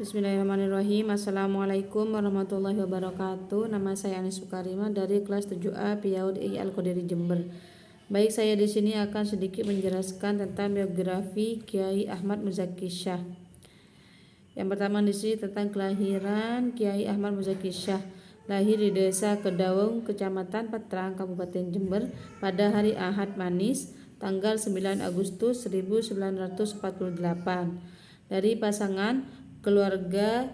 Bismillahirrahmanirrahim. Assalamualaikum warahmatullahi wabarakatuh. Nama saya Anis Sukarima dari kelas 7A PIAUD I Al-Qadiri Jember. Baik, saya di sini akan sedikit menjelaskan tentang biografi Kiai Ahmad Muzaki Syah. Yang pertama di sini tentang kelahiran Kiai Ahmad Muzaki Syah. Lahir di Desa Kedaung, Kecamatan Patrang, Kabupaten Jember pada hari Ahad Manis, tanggal 9 Agustus 1948. Dari pasangan keluarga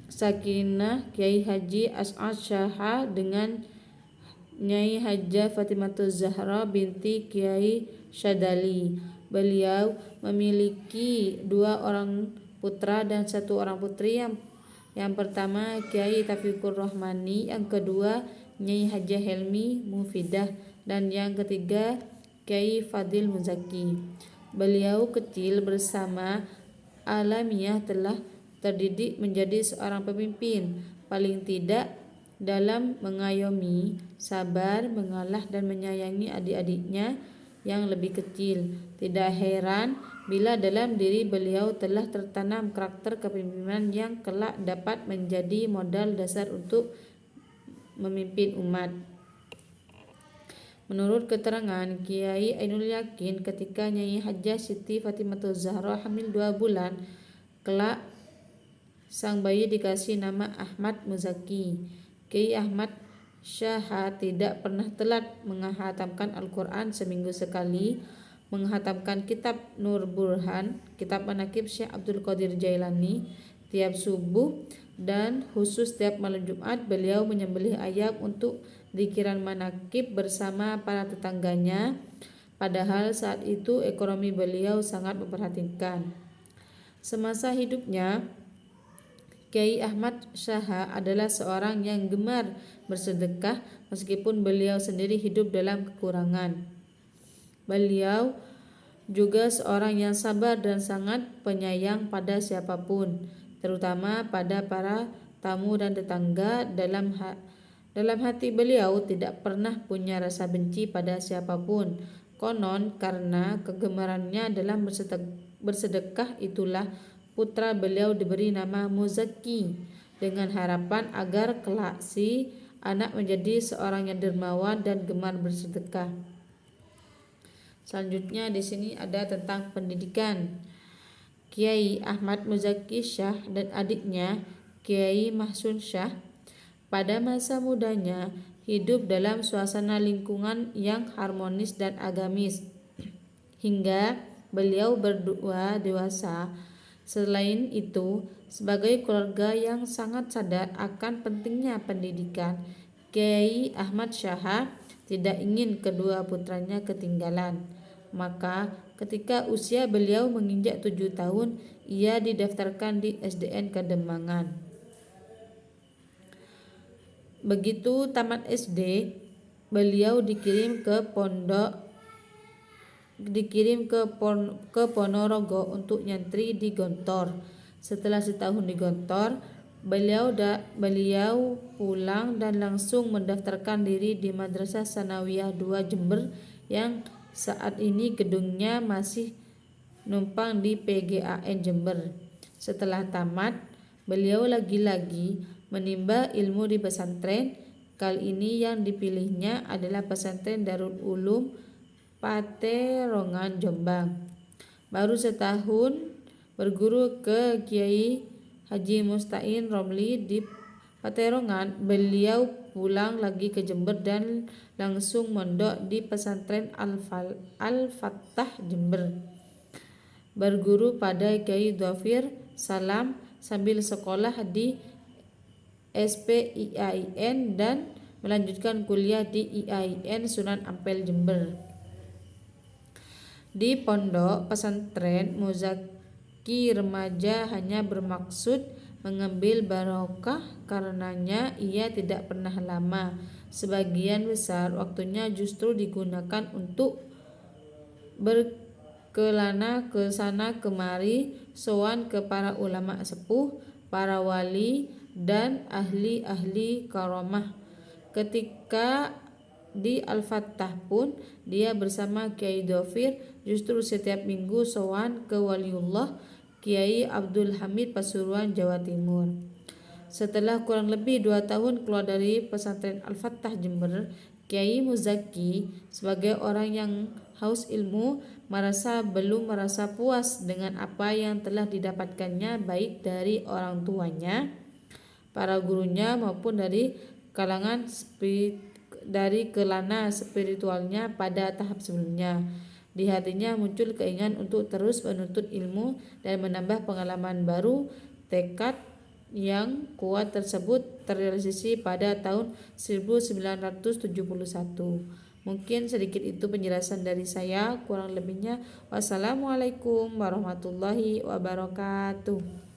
Sakinah Kiai Haji As'ad Syaha dengan Nyai Hajah Fatimahuz Zahra binti Kiai Syadali. Beliau memiliki 2 orang putra dan 1 orang putri. Yang pertama Kiai Taufikur Rahmani, yang kedua Nyai Hajah Helmi Mufidah, dan yang ketiga Kiai Fadil Muzaki. Beliau kecil bersama alamiah telah terdidik menjadi seorang pemimpin, paling tidak dalam mengayomi, sabar, mengalah dan menyayangi adik-adiknya yang lebih kecil. Tidak heran bila dalam diri beliau telah tertanam karakter kepemimpinan yang kelak dapat menjadi modal dasar untuk memimpin umat. Menurut keterangan Kiai Ainul Yakin, ketika Nyai Hajah Siti Fatimahuz Zahra hamil 2 bulan, kelak sang bayi dikasih nama Ahmad Muzaki. Kiai Ahmad Syaha tidak pernah telat menghatamkan Al-Quran seminggu sekali, menghatamkan kitab Nur Burhan, kitab Manaqib Syekh Abdul Qadir Jailani tiap subuh, dan khusus tiap malam Jumat beliau menyembelih ayam untuk dzikiran manaqib bersama para tetangganya, padahal saat itu ekonomi beliau sangat memperhatikan. Semasa hidupnya, Kiai Ahmad Syaha adalah seorang yang gemar bersedekah meskipun beliau sendiri hidup dalam kekurangan. Beliau juga seorang yang sabar dan sangat penyayang pada siapapun, terutama pada para tamu dan tetangga. Dalam hati beliau tidak pernah punya rasa benci pada siapapun. Konon karena kegemarannya dalam bersedekah itulah putra beliau diberi nama Muzaki, dengan harapan agar kelak si anak menjadi seorang yang dermawan dan gemar bersedekah. Selanjutnya di sini ada tentang pendidikan. Kiai Ahmad Muzaki Syah dan adiknya Kiai Mahsun Syah pada masa mudanya hidup dalam suasana lingkungan yang harmonis dan agamis hingga beliau berdua dewasa. Selain itu, sebagai keluarga yang sangat sadar akan pentingnya pendidikan, Kiai Ahmad Syaha tidak ingin kedua putranya ketinggalan. Maka ketika usia beliau menginjak 7 tahun, ia didaftarkan di SDN Kademangan. Begitu tamat SD, beliau dikirim ke Ponorogo untuk nyantri di Gontor. Setelah setahun di Gontor, beliau pulang dan langsung mendaftarkan diri di Madrasah Sanawiyah 2 Jember, yang saat ini gedungnya masih numpang di PGAN Jember. Setelah tamat, beliau lagi-lagi menimba ilmu di pesantren. Kali ini yang dipilihnya adalah pesantren Darul Ulum Paterongan, Jombang. Baru setahun berguru ke Kiai Haji Mustain Romli di Paterongan, beliau pulang lagi ke Jember dan langsung mondok di pesantren Al-Fattah Jember. Berguru pada Kiai Dhafir Salam sambil sekolah di SPIAIN dan melanjutkan kuliah di IAIN Sunan Ampel Jember. Di pondok pesantren Muzaki remaja hanya bermaksud mengambil barokah, karenanya ia tidak pernah lama. Sebagian besar waktunya justru digunakan untuk berkelana ke sana kemari, sowan ke para ulama sepuh, para wali dan ahli-ahli karamah. Ketika di Al-Fattah pun dia bersama Kiai Dhafir justru setiap minggu sowan ke waliullah Kiai Abdul Hamid Pasuruan, Jawa Timur. Setelah kurang lebih 2 tahun keluar dari pesantren Al-Fattah Jember, Kiai Muzaki sebagai orang yang haus ilmu belum merasa puas dengan apa yang telah didapatkannya baik dari orang tuanya, para gurunya maupun dari kelana spiritualnya pada tahap sebelumnya. Di hatinya muncul keinginan untuk terus menuntut ilmu dan menambah pengalaman baru. Tekad yang kuat tersebut terrealisasi pada tahun 1971. Mungkin sedikit itu penjelasan dari saya, kurang lebihnya wassalamualaikum warahmatullahi wabarakatuh.